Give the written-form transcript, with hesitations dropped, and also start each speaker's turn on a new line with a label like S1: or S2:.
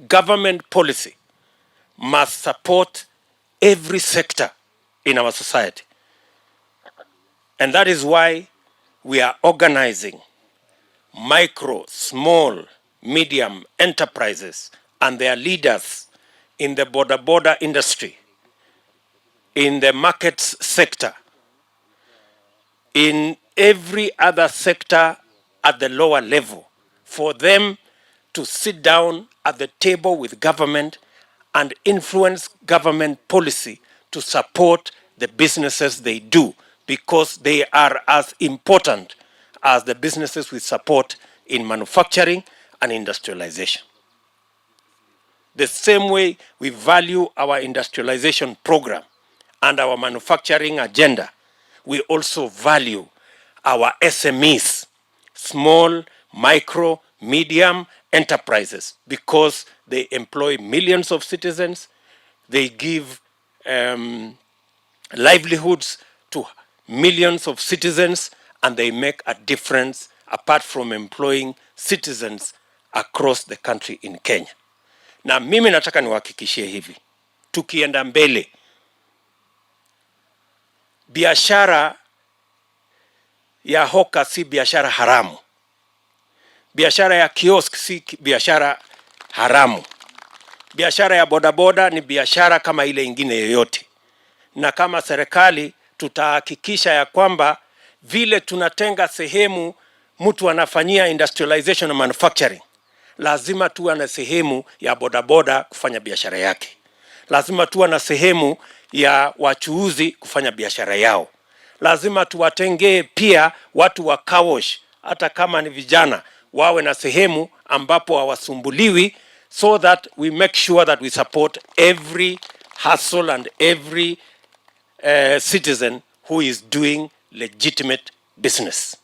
S1: government policy must support every sector in our society. And that is why we are organizing micro, small, medium enterprises and their leaders in the border industry, in the markets sector, in every other sector at the lower level, for them to sit down at the table with government and influence government policy to support the businesses they do, because they are as important as the businesses we support in manufacturing and industrialization. The same way we value our industrialization program and our manufacturing agenda, we also value our SMEs, small, micro, medium enterprises, because they employ millions of citizens, they give livelihoods to millions of citizens, and they make a difference apart from employing citizens across the country in Kenya. Na mimi nataka niwahakikishie hivi, tukienda mbele, biashara ya hoka si biashara haramu. Biashara ya kiosk si biashara haramu. Biashara ya bodaboda ni biashara kama ile ingine yoyote. Na kama serikali tutahakikisha ya kwamba vile tunatenga sehemu mtu anafanyia industrialization and manufacturing, lazima tuwe na sehemu ya bodaboda kufanya biashara yake. Lazima tuwe na sehemu ya wachuuzi kufanya biashara yao. Lazima tuwatengee pia watu wa car wash, hata kama ni vijana, wawe na sehemu ambapo hawasumbuliwi, so that we make sure that we support every hustle and every citizen who is doing legitimate business.